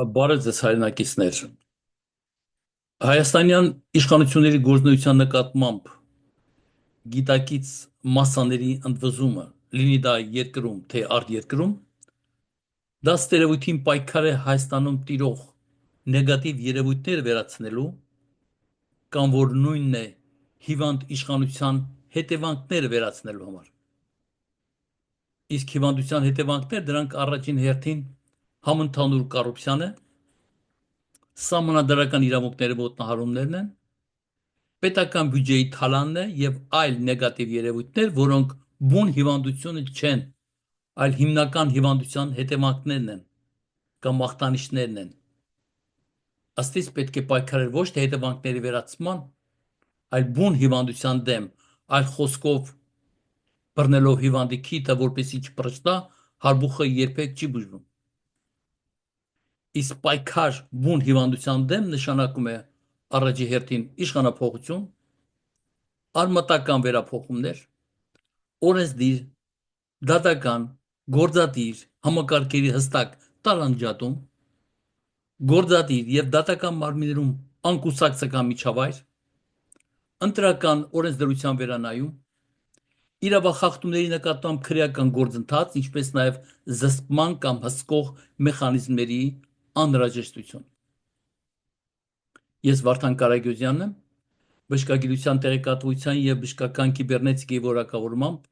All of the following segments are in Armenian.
Բարև ձեզ հայրենակիցներ։ Հայաստանյան իշխանությունների գործունեության նկատմամբ գիտակից մասաների ընդվզումը, լինի դա երկրում, թե արտերկրում, դա ստերևույթին պայքար է Հայաստանում տիրող նեգատիվ երևույթները վերացնելու, կամ որ նույնն է հիվանդ իշխանության հետևանքները վերացնելու համար։ Իսկ հիվանդության հետևանքները դրանք առաջին հերթին համընդհանուր կոռուպցիան է, սահմանադրական իրավունքների ոտնահարումներն են, պետական բյուջեի թալանն է եւ այլ նեգատիվ երևույթներ, որոնք բուն հիվանդությունը չեն, այլ հիմնական հիվանդության հետևանքներն են կամ ախտանիշներն են։ Ըստ իս պետք է պայքարել ոչ թե հետևանքների վերացման, այլ բուն հիվանդության դեմ, այլ խոսքով բռնելով հիվանդի քիթը, որպեսզի չփռշտա, հարբուխը երբեք չի բուժվում։ Իսկ պայքար բուն հիվանդության դեմ նշանակում է առաջի հերթին իշխանափոխություն, արմատական վերափոխումներ, օրենսդիր, դատական, գործադիր համակարգերի հստակ տարանջատում, գործադիր եւ դատական մարմիններում անկուսակցական միջավայր, ընտրական օրենսդրության վերանայում, իրավախախտումների նկատմամբ քրեական գործընթաց, ինչպես նաեւ զսպման կամ հսկող մեխանիզմների անհրաժեշտություն։ Ես Վարդան Կարագյուզյանն եմ, բժշկագիտության տեղեկատվության եւ բժշկական կիբեռնետիկայի որակավորմամբ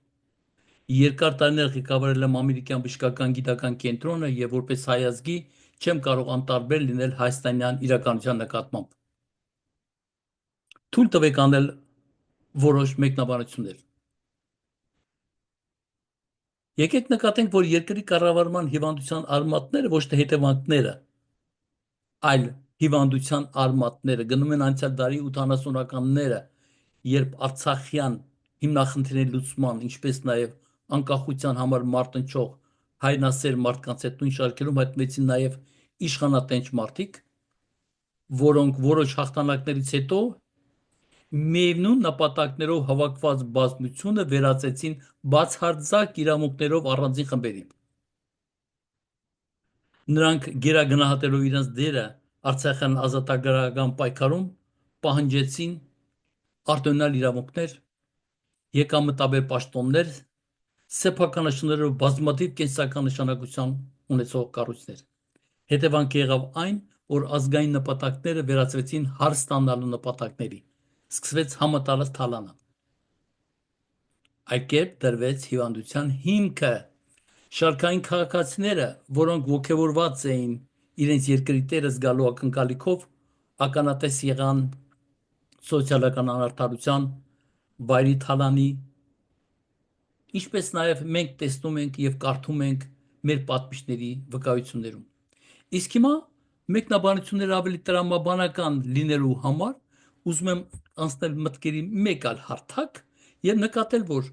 երկար տարիներ ղեկավարել եմ ամերիկյան բժշկական գիտական կենտրոնը եւ որպես հայ ազգի չեմ կարող անտարբեր լինել հայաստանյան իրականության նկատմամբ։ Թույլ տվեք անել որոշ մեկնաբանություններ։ Եկեք նկատենք, որ երկրի կառավարման հիվանդության արմատները ոչ թե հետևանքները, այլ հիվանդության արմատները գնում են անցյալ դարի 80-ականները, երբ Արցախյան հիմնախնդիրների լուծման, ինչպես նաև անկախության համար մարտնչող հայրենասեր մարդկանց հետ նույն շարքերում հայտնվեցին նաև իշխանատենչ մարդիկ, որոնք որոշ հաղթանակներից հետո միևնույն նպատակներով հավաքված բազմությունը վերածեցին բացարձակ իրավունքներով առանձին խմբերի։ Նրանք գերագնահատելով իրենց դերը Արցախյան ազատագրական պայքարում պահանջեցին արտոնյալ իրավունքներ, եկամտաբեր պաշտոններ, սեփականաշնորհներով բազմաթիվ կենսական նշանակություն ունեցող կառույցներ։ Հետևանքը եղավ այն, որ ազգային նպատակները վերածվեցին հարց ստանալու նպատակների։ Սկսվեց համատարած թալանը։ Այդ կերպ դրվեց հիվանդության հիմքը։ Շարքային քաղաքացիները, որոնք ողջավորված էին իրենց երկրի տերը զգալու ակնկալիքով, ականատես եղան սոցիալական անարդարության, վայրի թալանի, ինչպես նաև մենք տեսնում ենք եւ կարդում ենք մեր պատմիչների վկայություններում։ Իսկ հիմա մեկնաբանությունները ավելի տրամաբանական լինելու համար ուզում եմ անցնել մտքերի մեկ այլ հարթակ եւ նկատել, որ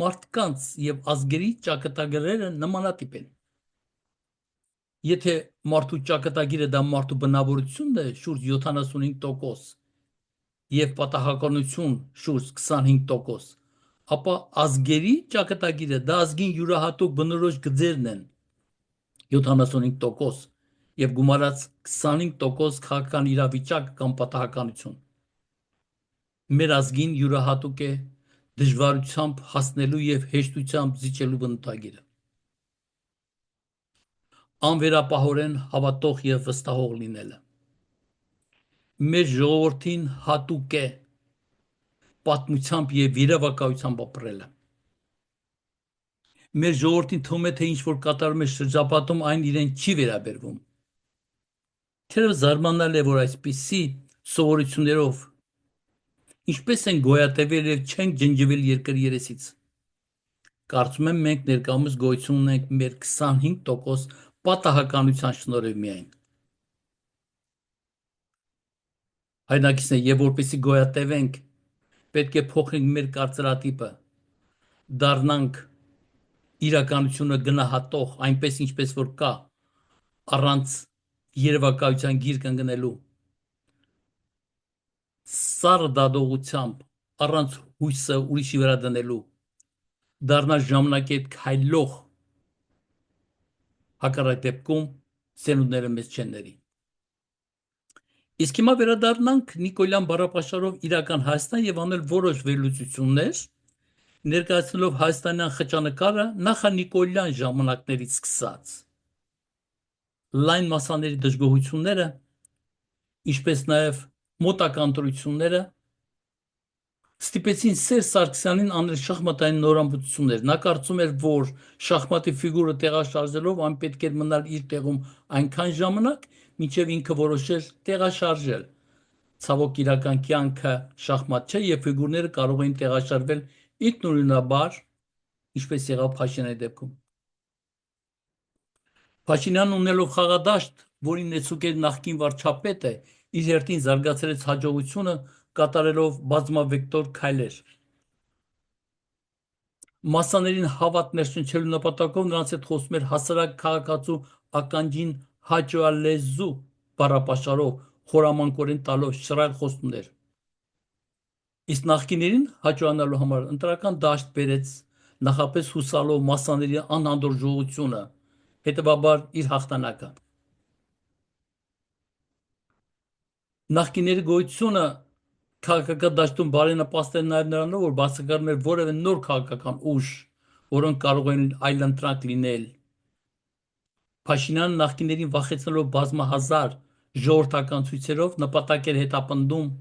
մարդկանց եւ ազգերի ճակատագրերը նմանատիպ են։ Եթե մարդու ճակատագիրը դա մարդու բնավորությունն է շուրջ 75% եւ պատահականություն շուրջ 25%, ապա ազգերի ճակատագիրը դա ազգին յուրահատուկ բնորոշ գծերն են 75% եւ գումարած 25% քաղաքական իրավիճակ կամ պատահականություն։ Մեր ազգին յուրահատուկ է դժվարությամբ հասնելու եւ հեշտությամբ զիջելու բնութագիրը։ Անվերապահորեն հավատող եւ վստահող լինելը։ Մեր ժողովրդին հատուկ է պատմությամբ եւ իրավակայությամբ ապրելը։ Մեր ժողովրդին թվում է, թե ինչ որ կատարում է շրջապատում, այն իրեն չի վերաբերվում։ Թերևս զարմանալ է, որ այսպիսի սովորություններով ինչպես են գոյատևել եւ չեն ջնջվել երկրի երեսից։ Կարծում եմ մենք ներկայումս գոյություն ունենք մեր 25% պատահականության շնորհիվ միայն։ Հայրենակիցներ, եւ որպեսզի գոյատևենք, պետք է փոխենք մեր կարծրատիպը, դառնանք իրականությունը գնահատող այնպես ինչպես որ կա, առանց երևակայության գիրք ընկնելու, սառը դադողությամբ, առանց հույսը ուրիշի վրա դնելու, դառնալ ժամանակի հետ քայլող, հակառակ դեպքում սերունդները մեծ չենների։ Իսկ հիմա վերադառնանք Նիկոլյան բառապաշարով իրական Հայաստան եւ անել որոշ վերլուծություններ, ներկայացնելով հայաստանյան խճանկարը նախանիկոլյան ժամանակներից սկսած լայն մասաների դժգոհությունները, ինչպես նաև մոտական ընտրությունները ստիպեցին Սերժ Սարգսյանին անել շախմատային նորամուծություններ։ Նա կարծում էր, որ շախմատի ֆիգուրը տեղաշարժելով այն պետք էր մնալ իր տեղում այնքան ժամանակ, մինչև ինքը որոշեր տեղաշարժել։ Ցավոք իրական կյանքը շախմատ չէ եւ ֆիգուրները կարող էին տեղաշարժվել ինքնուրույնաբար, ինչպես եղավ Փաշինյանի դեպքում։ Փաշինյանն ունելով խաղադաշտ, որին նեցուկեր նախկին վարչապետը իր հերթին զարգացրեց հաջողությունը կատարելով բազմավեկտոր քայլեր։ Մասաներին հավատ ներշնչելու նպատակով նրանց հետ խոսում էր հասարակ քաղաքացու ականջին հաճոալեզու բառապաշարով խորամանկորեն տալով շռայլ խոստումներ։ Իսկ նախկիներին հաճոանալու համար ընտրական դաշտ բերեց, նախապես հուսալով մասաների անհանդուրժողությունը, հետևաբար իր հաղթանակը։ Նախկիների գոյությունը քաղաքական դաշտում բարենպաստ էր նաև նրանով, որ բացակայում էր որևէ նոր քաղաքական ուժ, որոնք կարող էին այլընտրանք լինել։ Փաշինյանը նախկիներին վախեցնելով բազմահազար ժողովրդական ցույցերով նպատակ էր հետապնդում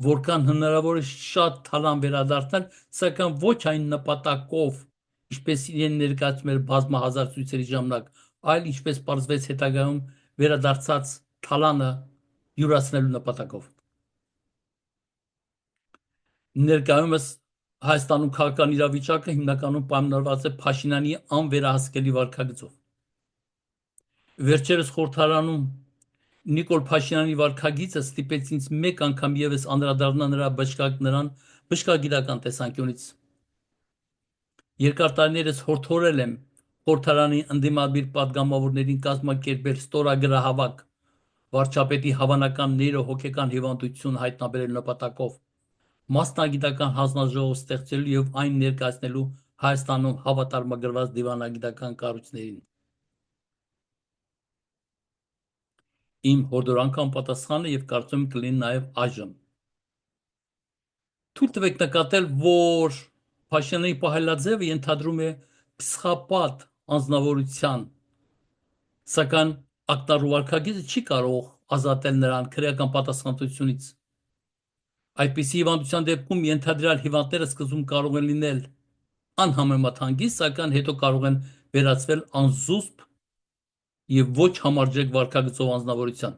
որքան հնարավոր է շատ թալան վերադարձնել, սակայն ոչ այն նպատակով, ինչպես իրեն ներկայացում էր բազմահազար ցույցերի ժամանակ, այլ ինչպես պարզվեց հետագայում վերադարձած թալանը յուրացնելու նպատակով։ Ներկայումս Հայաստանում քաղաքական իրավիճակը հիմնականում պայմանավորված է Փաշինյանի անվերահսկելի վարքագծով։ Վերջերս խորհրդարանում Նիկոլ Փաշինյանի վարքագիծը ստիպեց ինձ մեկ անգամ եւս անդրադառնալ նրան բժշկագիտական տեսանկյունից։ Երկար տարիներս հորդորել եմ խորհրդարանի ընդդիմադիր падգամավորներին կազմակերպել ստորագրահավաք վարչապետի հավանական նեյրոհոգեկան հիվանդություն հայտնաբերելու նպատակով, մասնագիտական հանձնաժողով ստեղծելու եւ այն ներկայացնելու Հայաստանում հավատարմագրված դիվանագիտական կառույցներին։ Իմ հորդորանքը անպատասխան է եւ կարծում եմ կլինի նաեւ այժմ։ Թույլ տվեք նկատել, որ Փաշինյանի պահելաձևը ենթադրում է պսիխոպատ անձնավորության, սակայն ակնառու վարքագիծը չի կարող ազատել նրան քրեական պատասխանատվությունից։ Այդպիսի հիվանդության դեպքում ենթադրյալ հիվանդները սկզբում կարող են լինել անհամեմատ հանգիստ, սակայն հետո կարող են վերածվել անզուսպ եւ ոչ համարժեք վարքագծով անձնավորության։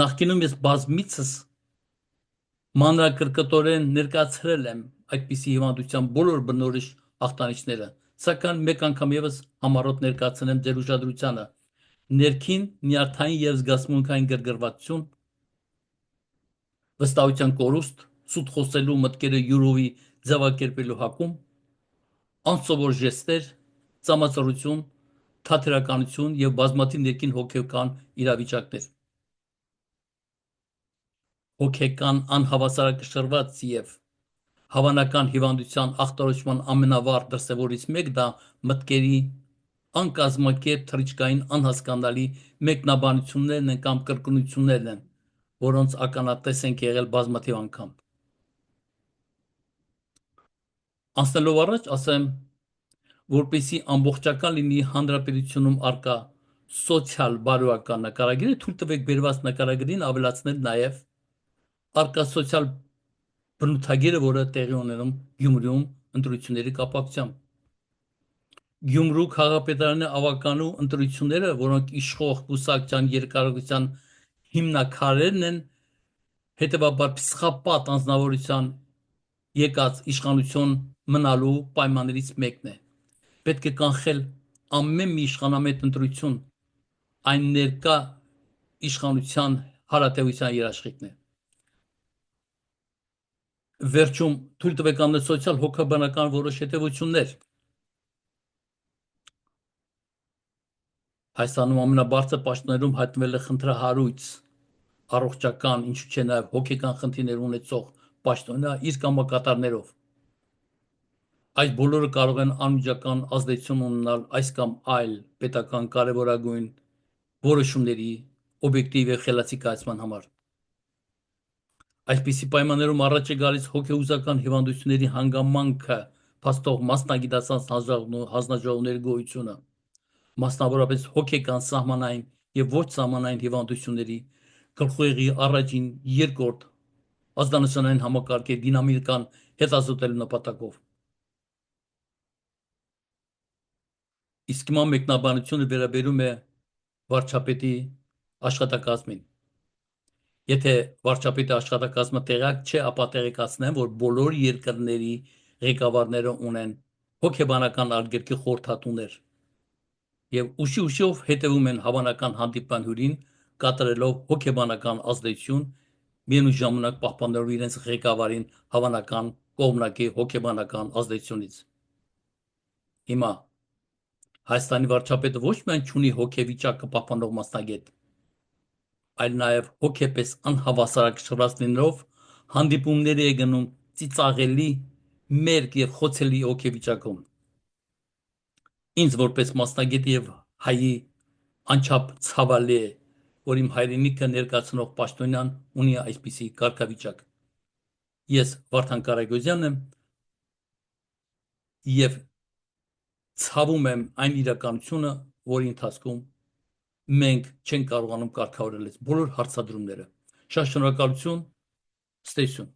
Նախկինում ես բազմիցս մանրակրկտորեն ներկայացրել եմ այդպիսի հիվանդության բոլոր բնորոշ ախտանիշները, սակայն մեկ անգամ եւս համառոտ ներկայացնեմ ձեր ուշադրությանը ներքին նյարդային եւ զգացմունքային գրգռվածություն, վստահության կորուստ, սուտ խոսելու մտքերը յուրովի ձևակերպելու հակում, անսովոր ժեստեր, ծամածռություն, թատերականություն եւ բազմաթիվ ներքին հոգեկան իրավիճակներ։ Հոգեկան անհավասարակշռված եւ հավանական հիվանդության ախտորոշման ամենավառ դրսևորից մեկ դա մտքերի անկազմակերպ թռիչքային անհասկանալի մեկնաբանություններն են կամ կրկնություններն են, որոնց ականատես ենք եղել բազմաթիվ անգամ։ Անցնելով առաջ ասեմ, որպեսզի ամբողջական լինի հանրապետությունում արկա սոցիալ բարոյական նկարագիրը, թույլ տվեք բերված նկարագրին ավելացնել նաև արկա սոցիալ բնութագիրը, որը տեղի ունենում Գյումրիում ընտրությունների կապակցությամբ։ Գյումրու քաղաքապետարանի ավականու ընտրությունները, որոնք իշխող կուսակցության երկարակության հիմնաքարերն են, հետևաբար պսիխոպատ անձնավորության եկած իշխանություն մնալու պայմաններից մեկն է։ Պետք է կանխել ամեն մի իշխանամետ ընտրություն, այն ներկա իշխանության հարատեվության երաշխիքն է։ Վերջում թույլ տվեք անել սոցիալ հոգեբանական որոշ հետևություններ։ Հայաստանում ամենաբարձր պաշտոններում հայտնվել է խնդրահարույց, առողջական, ինչու՞ չէ նաև հոգեկան խնդիրներ ունեցող պաշտոնյա իր կամակատարներով։ Այս բոլորը կարող են անմիջական ազդեցություն ունենալ այս կամ այլ պետական կարևորագույն որոշումների օբյեկտիվ եւ խելացի կայացման համար։ Այսպիսի պայմաններում առաջ է գալիս հոգեուզական հիվանդությունների հանգամանքը փաստող մասնագիտացած հանձնաժողովների գոյությունը, մասնավորապես հոգեկան սահմանային եւ ոչ սահմանային հիվանդությունների գլխուղեղի առաջին, երկրորդ ազդանշանային համակարգի դինամիկան հետազոտելու նպատակով։ Իսկ հիմա մեկնաբանությունը վերաբերում է վարչապետի աշխատակազմին։ Եթե վարչապետի աշխատակազմը տեղյակ չէ, ապա տեղեկացնեմ, որ բոլոր երկրների ղեկավարները ունեն հոգեբանական արգելքի խորհրդատուներ եւ ուշի-ուշով հետևում են հավանական հանդիպան հյուրին, կատարելով հոգեբանական ազդեցություն, միևնույն ժամանակ պահպանելով իրենց ղեկավարին հավանական կողմնակի հոգեբանական ազդեցությունից։ Հիմա Հայաստանի վարչապետը ոչ միայն ունի հոգեվիճակը պահպանող մասնագետ, այլ նաև հոգեպես անհավասարակշռված լինելով հանդիպումների է գնում ծիծաղելի, մերկ եւ խոցելի հոգեվիճակում։ Ինձ որպես մասնագետ եւ հայի անչափ ցավալի է, որ իմ հայրենիքը ներկայացնող պաշտոնյան ունի այսպիսի կարգավիճակ։ Ես Վարդան Կարագոզյանն եմ եւ ցավում եմ այն իրականությունը, որի ընթացքում մենք չենք կարողանում կարգավորել այս բոլոր հարցադրումները։ Շատ շնորհակալություն, ստեսյուն։